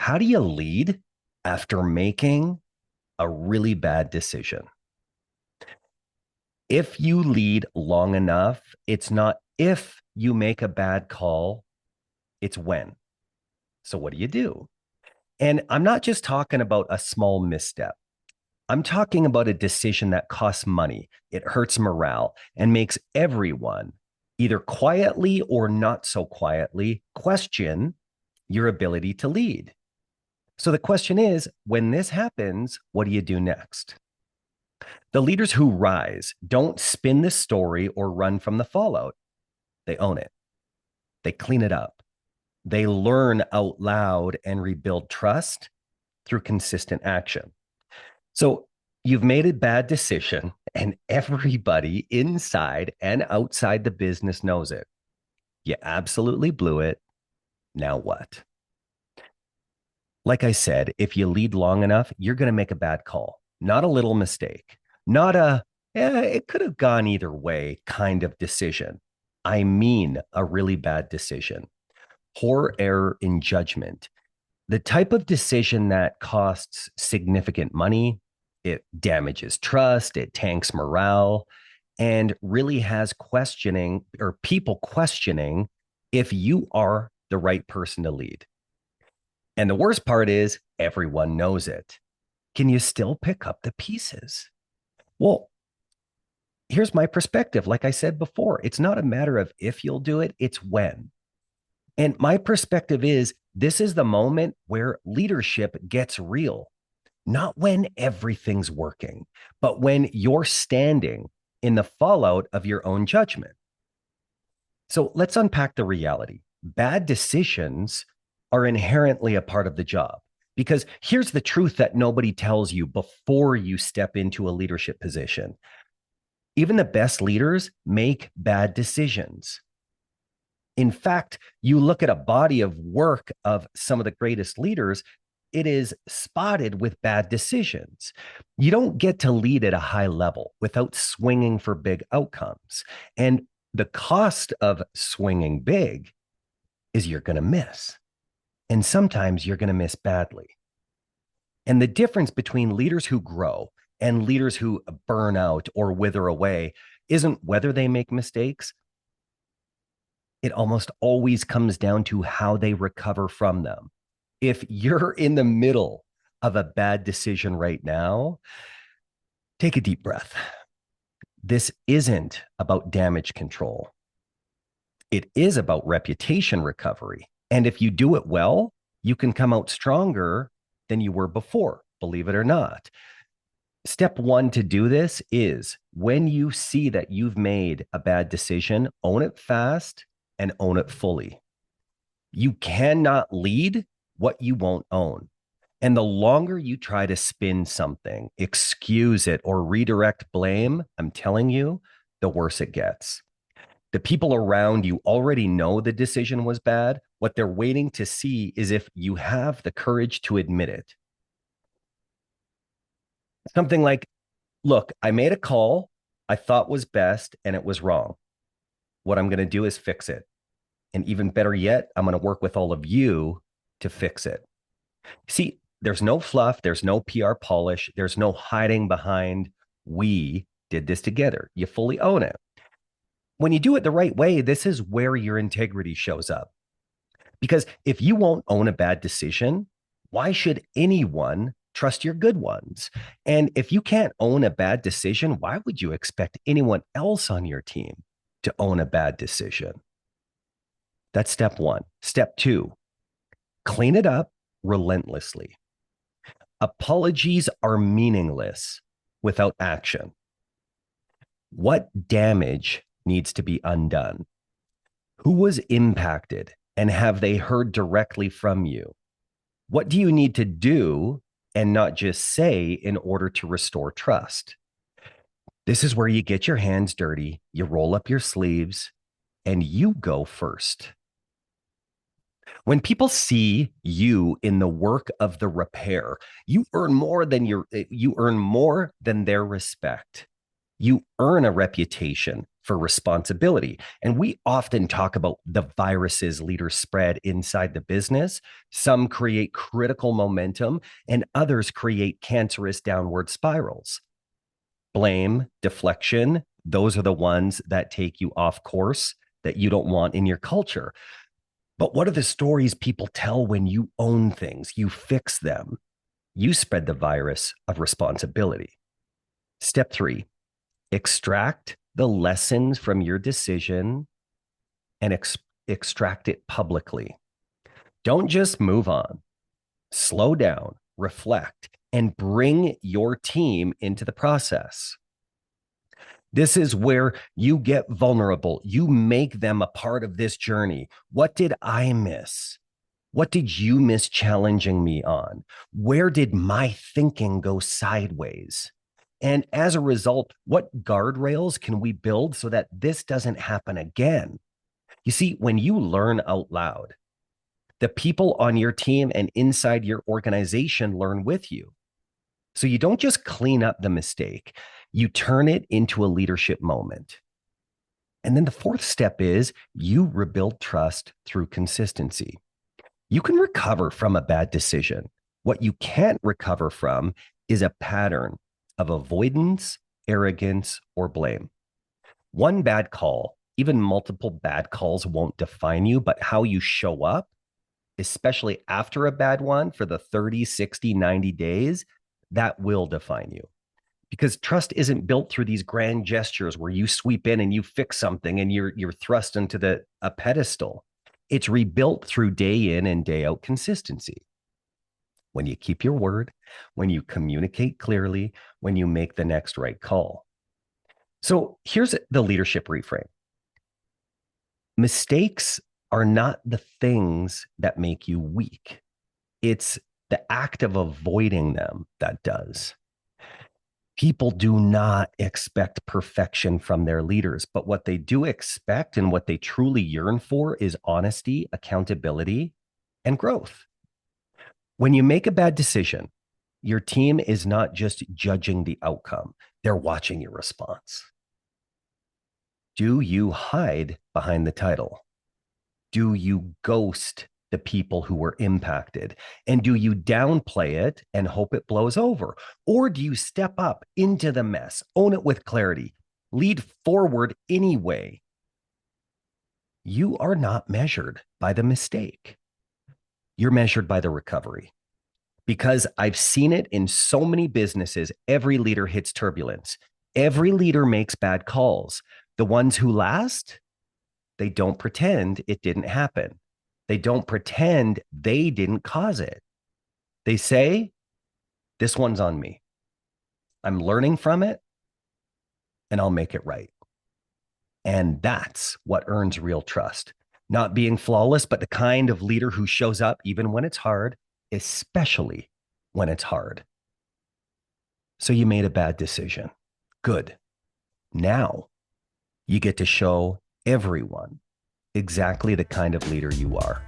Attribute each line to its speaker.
Speaker 1: How do you lead after making a really bad decision? If you lead long enough, it's not if you make a bad call, it's when. So, what do you do? And I'm not just talking about a small misstep. I'm talking about a decision that costs money, it hurts morale, and makes everyone, either quietly or not so quietly, question your ability to lead. So the question is, when this happens, what do you do next? The leaders who rise don't spin the story or run from the fallout. They own it. They clean it up. They learn out loud and rebuild trust through consistent action. So you've made a bad decision, and everybody inside and outside the business knows it. You absolutely blew it. Now what? Like I said, if you lead long enough, you're going to make a bad call, not a little mistake, not it could have gone either way kind of decision. I mean, a really bad decision, poor error in judgment, the type of decision that costs significant money, it damages trust, it tanks morale, and really has questioning or people questioning if you are the right person to lead. And the worst part is everyone knows it. Can you still pick up the pieces? Well, here's my perspective. Like I said before, it's not a matter of if you'll do it, it's when. And my perspective is this is the moment where leadership gets real, not when everything's working, but when you're standing in the fallout of your own judgment. So let's unpack the reality. Bad decisions are inherently a part of the job. Because here's the truth that nobody tells you before you step into a leadership position. Even the best leaders make bad decisions. In fact, you look at a body of work of some of the greatest leaders, it is spotted with bad decisions. You don't get to lead at a high level without swinging for big outcomes. And the cost of swinging big is you're going to miss. And sometimes you're going to miss badly. And the difference between leaders who grow and leaders who burn out or wither away isn't whether they make mistakes. It almost always comes down to how they recover from them. If you're in the middle of a bad decision right now, take a deep breath. This isn't about damage control. It is about reputation recovery. And if you do it well, you can come out stronger than you were before, believe it or not. Step one to do this is when you see that you've made a bad decision, own it fast and own it fully. You cannot lead what you won't own. And the longer you try to spin something, excuse it, or redirect blame, I'm telling you, the worse it gets. The people around you already know the decision was bad. What they're waiting to see is if you have the courage to admit it. Something like, look, I made a call I thought was best and it was wrong. What I'm going to do is fix it. And even better yet, I'm going to work with all of you to fix it. See, there's no fluff, there's no PR polish, there's no hiding behind, we did this together. You fully own it. When you do it the right way, this is where your integrity shows up. Because if you won't own a bad decision, why should anyone trust your good ones? And if you can't own a bad decision, why would you expect anyone else on your team to own a bad decision? That's step one. Step two, clean it up relentlessly. Apologies are meaningless without action. What damage needs to be undone? Who was impacted and have they heard directly from you? What do you need to do and not just say in order to restore trust? This is where you get your hands dirty, you roll up your sleeves, and you go first. When people see you in the work of the repair, you earn more than their respect. You earn a reputation for responsibility. And we often talk about the viruses leaders spread inside the business. Some create critical momentum, and others create cancerous downward spirals. Blame, deflection, those are the ones that take you off course that you don't want in your culture. But what are the stories people tell when you own things? You fix them. You spread the virus of responsibility. Step 3, extract the lessons from your decision and extract it publicly. Don't just move on. Slow down, reflect, and bring your team into the process. This is where you get vulnerable. You make them a part of this journey. What did I miss? What did you miss challenging me on? Where did my thinking go sideways? And as a result, what guardrails can we build so that this doesn't happen again? You see, when you learn out loud, the people on your team and inside your organization learn with you. So you don't just clean up the mistake, you turn it into a leadership moment. And then the fourth step is you rebuild trust through consistency. You can recover from a bad decision. What you can't recover from is a pattern of avoidance, arrogance, or blame. One bad call, even multiple bad calls won't define you, but how you show up, especially after a bad one for the 30, 60, 90 days, that will define you. Because trust isn't built through these grand gestures where you sweep in and you fix something and you're thrust into a pedestal. It's rebuilt through day in and day out consistency. When you keep your word, when you communicate clearly, when you make the next right call. So here's the leadership reframe. Mistakes are not the things that make you weak. It's the act of avoiding them that does. People do not expect perfection from their leaders, but what they do expect and what they truly yearn for is honesty, accountability, and growth. When you make a bad decision, your team is not just judging the outcome, they're watching your response. Do you hide behind the title? Do you ghost the people who were impacted? And do you downplay it and hope it blows over? Or do you step up into the mess, own it with clarity, lead forward anyway? You are not measured by the mistake. You're measured by the recovery. Because I've seen it in so many businesses, every leader hits turbulence. Every leader makes bad calls. The ones who last, they don't pretend it didn't happen. They don't pretend they didn't cause it. They say, this one's on me. I'm learning from it and I'll make it right. And that's what earns real trust. Not being flawless, but the kind of leader who shows up even when it's hard, especially when it's hard. So you made a bad decision. Good. Now you get to show everyone exactly the kind of leader you are.